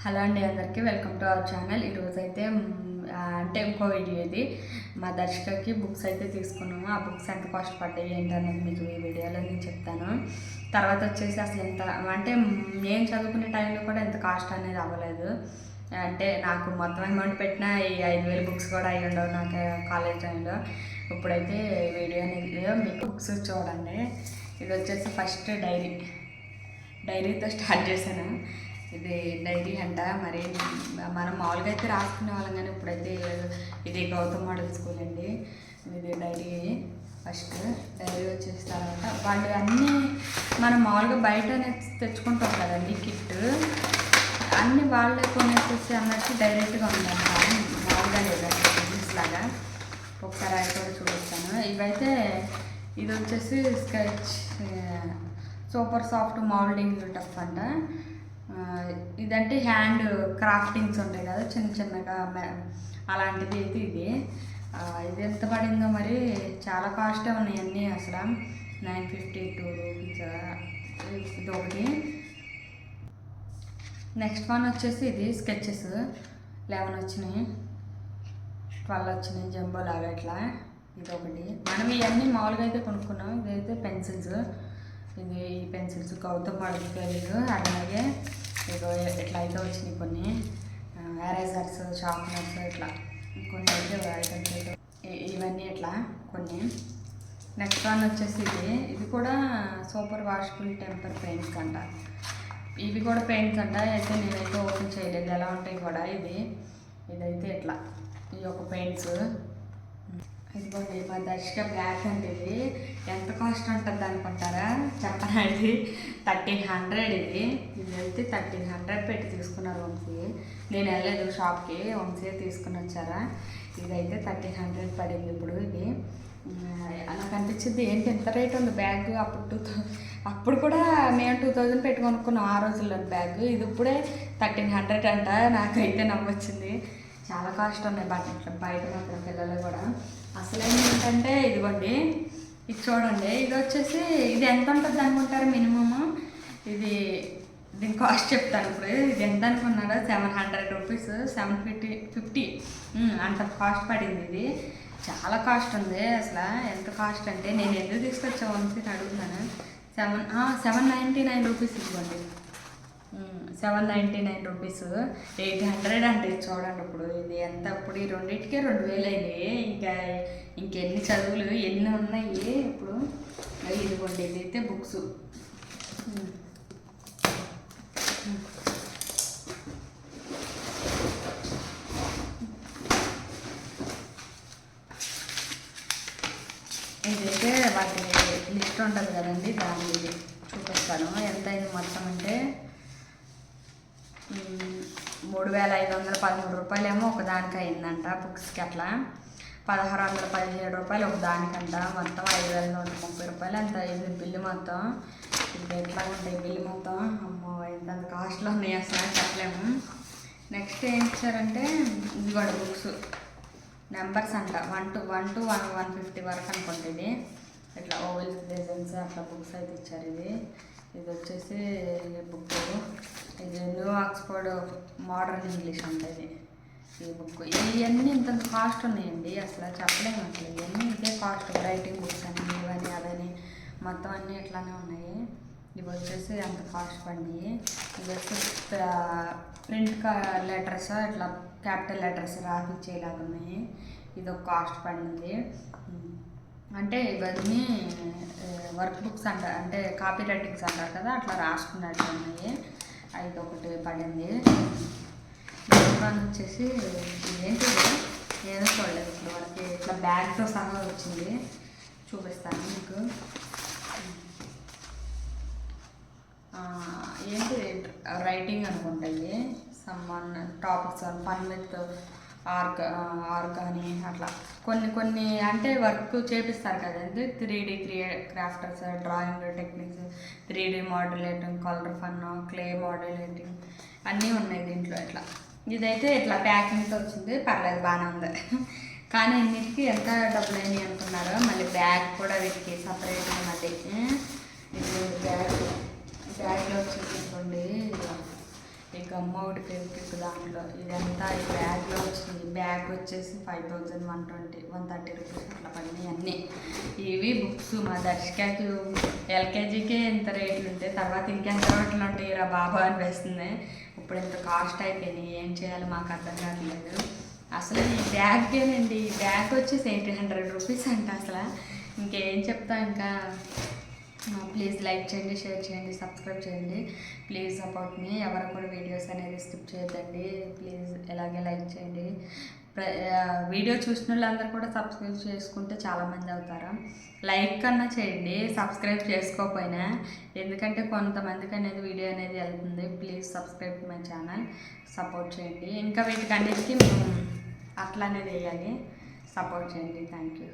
Hello అండి, అందరికీ welcome to our channel. ఈరోజు అయితే అంటే ఇంకో వీడియో ఇది. మా దర్శకకి బుక్స్ అయితే తీసుకున్నాము. ఆ బుక్స్ ఎంత కాస్ట్ పడ్డాయి ఏంటన్నది మీకు ఈ వీడియోలో నేను చెప్తాను. తర్వాత వచ్చేసి అసలు ఎంత అంటే నేను చదువుకునే టైంలో కూడా ఎంత కాస్ట్ అనేది అవ్వలేదు. అంటే నాకు మొత్తం అమౌంట్ పెట్టిన ఈ 5,000 బుక్స్ కూడా అయ్యి ఉండవు నాకు కాలేజ్ టైంలో. ఇప్పుడైతే వీడియో అనేది మీకు బుక్స్ చూడండి. ఇది వచ్చేసి ఫస్ట్ డైరీతో స్టార్ట్ చేశాను. ఇది డైరీ అంట. మరి మనం మామూలుగా అయితే రాసుకునే వాళ్ళం, కానీ ఇప్పుడైతే ఇది గౌతమ్ మోడల్ స్కూల్ అండి. ఇది డైరీ. ఫస్ట్ డైరీ వచ్చేసి తర్వాత వాళ్ళు అన్నీ మనం మామూలుగా బయటనే తెచ్చుకుంటాం కదండి కిట్, అన్నీ వాళ్ళే కొనేసేసి అన్నట్టు డైరెక్ట్గా ఉందంట. మామూలుగా లేదండి బిజినెస్ లాగా. ఒకసారి అవి కూడా చూపిస్తాను. ఇవైతే ఇది వచ్చేసి sketch super soft moulding tough అంట. ఇదంటే హ్యాండ్ క్రాఫ్టింగ్స్ ఉంటాయి కదా చిన్న చిన్నగా, అలాంటిది అయితే ఇది ఎంత పడిందో మరి. చాలా కాస్టే ఉన్నాయి అన్నీ. అసలు 952 రూపీస్ ఇది ఒకటి. నెక్స్ట్ వన్ వచ్చేసి ఇది స్కెచెస్ 11 వచ్చినాయి, 12 వచ్చినాయి జంబో లాగా ఇట్లా. ఇది ఒకటి. మనం ఇవన్నీ మామూలుగా అయితే కొనుక్కున్నాం. ఇదైతే పెన్సిల్స్. ఇది పెన్సిల్స్ గౌతమ్ మోడల్ పెన్స్. అలాగే ఏదో ఇట్లా అయితే వచ్చినాయి కొన్ని ఎరేజర్స్, షార్ప్నర్స్, ఇట్లా కొన్ని అయితే ఐటమ్స్ అయితే ఇవన్నీ ఇట్లా కొన్ని. నెక్స్ట్ వన్ వచ్చేసి ఇది కూడా సూపర్ వాషబుల్ టెంపర్ పెయింట్స్ అంట. ఇవి కూడా పెయింట్స్ అంట. అయితే నేనైతే ఓపెన్ చేయలేదు ఎలా ఉంటాయి కూడా. ఇదైతే ఇట్లా ఈ యొక్క పెయింట్స్. ఇదిగోండి మా దర్శక బ్లాక్ అంటే ఇది ఎంత కాస్ట్ ఉంటుంది అనుకుంటారా? చెప్పనండి, 1300 ఇదైతే 1300 పెట్టి తీసుకున్నారు వంశీ. నేను వెళ్ళలేదు షాప్కి, వంశీ తీసుకుని వచ్చారా. ఇదైతే 1300 పడింది. ఇప్పుడు ఇది నాకు అనిపించింది ఏంటి ఎంత రేట్ ఉంది బ్యాగ్. అప్పుడు కూడా మేము 2000 పెట్టి కొనుక్కున్నాం ఆ రోజుల్లో బ్యాగ్. ఇది ఇప్పుడే 1300 అంట. నాకైతే నవ్వొచ్చింది. చాలా కాస్ట్ ఉన్నాయి బయట మాత్రం పిల్లలు కూడా. అసలు ఏంటంటే ఇదిగోండి, ఇది చూడండి. ఇది వచ్చేసి ఇది ఎంత ఉంటుంది అనుకుంటారు మినిమము? దీని కాస్ట్ చెప్తాను ఇప్పుడు. ఇది ఎంత అనుకున్నారో? 700 రూపీస్, 750 అంత కాస్ట్ పడింది. ఇది చాలా కాస్ట్ ఉంది. అసలు ఎంత కాస్ట్ అంటే నేను ఎందుకు తీసుకొచ్చా వంశీని అడుగుతున్నాను. 799 రూపీస్ ఇవ్వండి. 799 రూపీస్, 800 అంటే చూడండి. ఇప్పుడు ఇది ఎంత? ఇప్పుడు ఈ రెండింటికే 2000 అయ్యాయి. ఇంకెన్ని చదువులు ఎన్ని ఉన్నాయి ఇప్పుడు. ఇదిగోండి, ఇదైతే బుక్స్. ఇదైతే వాటి లిస్ట్ ఉంటుంది కదండి, దాన్ని చూపిస్తాను. ఎంత అయింది మొత్తం అంటే 3513 రూపాయలు ఏమో ఒక దానికి అయిందంట బుక్స్కి. అట్లా 1617 రూపాయలు ఒక దానికంట. మొత్తం 5130 రూపాయలు అంత అయింది బిల్లు మొత్తం. ఇది ఎట్లా ఉంటాయి బిల్లు మొత్తం? అమ్మో, ఎంత కాస్ట్లో ఉన్నాయి అసలు చెప్పలేము. నెక్స్ట్ ఏం ఇచ్చారంటే ఇది కూడా బుక్స్ నెంబర్స్ అంట. 1 to 150 వరకు అనుకుంటుంది. ఇట్లా ఓవెల్స్, డిజైన్స్ అట్లా బుక్స్ అయితే ఇచ్చారు. ఇది వచ్చేసి బుక్. ఇది న్యూ ఆక్స్ఫర్డ్ మోడర్న్ ఇంగ్లీష్ ఉంటుంది ఈ బుక్. ఇవన్నీ ఇంత కాస్ట్ ఉన్నాయండి, అసలు చెప్పలేము. అసలు ఇవన్నీ ఇదే కాస్ట్. రైటింగ్ బుక్స్ అని ఇవన్నీ అదని మొత్తం అన్నీ ఇట్లానే ఉన్నాయి. ఇవి వచ్చేసి అంత కాస్ట్ పడినాయి. ఇది వచ్చేసి ప్రింట్ లెటర్స్, ఇట్లా క్యాపిటల్ లెటర్స్ రాసిచ్చేలాగా ఉన్నాయి. ఇది ఒక కాస్ట్ పడింది. అంటే ఇవన్నీ వర్క్ బుక్స్ అంటారు, అంటే కాపీ రైటింగ్స్ అంటారు కదా, అట్లా రాసుకున్నట్టు ఉన్నాయి. అయితే ఒకటి పడింది. దాని వచ్చేసి ఏంటిది ఏదో చూడలేదు ఇప్పుడు వరకు. ఇట్లా బ్యాగ్తో సహా వచ్చింది, చూపిస్తాను మీకు. ఏంటి రైటింగ్ అనుకుంటుంది. సమ్మన్ టాపిక్స్ ఫన్ విత్ ఆర్క్ అని అట్లా కొన్ని అంటే వర్క్ చేపిస్తారు కదండి. 3D crafters, drawing techniques, 3D modelling, colour fun, clay modelling అన్నీ ఉన్నాయి దీంట్లో. ఇట్లా ఇదైతే ఇట్లా ప్యాకింగ్తో వచ్చింది. పర్లేదు, బాగానే ఉంది. కానీ ఇన్నిటికి ఎంత డబ్బులు అయినాయి అనుకున్నారో. మళ్ళీ బ్యాగ్ కూడా వీటికి సపరేట్గా మళ్ళీ ఇది బ్యాగ్లో వచ్చేసి గమ్ ఒకటి ఫేవిక్విక్ దాంట్లో ఇదంతా ఈ బ్యాగ్లో వచ్చింది. బ్యాగ్ వచ్చేసి 5130 రూపీస్ అట్లా పడినాయి అన్నీ. ఇవి బుక్స్ మా దర్శకకి ఎల్కేజీకే ఇంత రేట్లు ఉంటాయి, తర్వాత ఇంకెంత రేట్లు ఉంటాయి రా బాబా అనిపిస్తుంది. ఇప్పుడు ఇంత కాస్ట్ అయిపోయినాయి, ఏం చేయాలో మాకు అర్థం కావట్లేదు. అసలు ఈ బ్యాగ్కేనండి, ఈ బ్యాగ్ వచ్చేసి 800 రూపీస్ అంట. అసలు ఇంకేం చెప్తా. ఇంకా ప్లీజ్ లైక్ చేయండి, షేర్ చేయండి, సబ్స్క్రైబ్ చేయండి. ప్లీజ్ సపోర్ట్ మీ. ఎవరు కూడా వీడియోస్ అనేది స్కిప్ చేయొద్దండి. ప్లీజ్ ఇలాగే లైక్ చేయండి. వీడియో చూసిన వాళ్ళందరూ కూడా సబ్స్క్రైబ్ చేసుకుంటే చాలామంది అవుతారు. లైక్ కన్నా చేయండి, సబ్స్క్రైబ్ చేసుకోకపోయినా, ఎందుకంటే కొంతమందికి అనేది వీడియో అనేది వెళ్తుంది. Please subscribe my channel, support చేయండి. ఇంకా వీటికన్నిటికీ మేము అట్లా అనేది వేయాలి, సపోర్ట్ చేయండి. Thank you.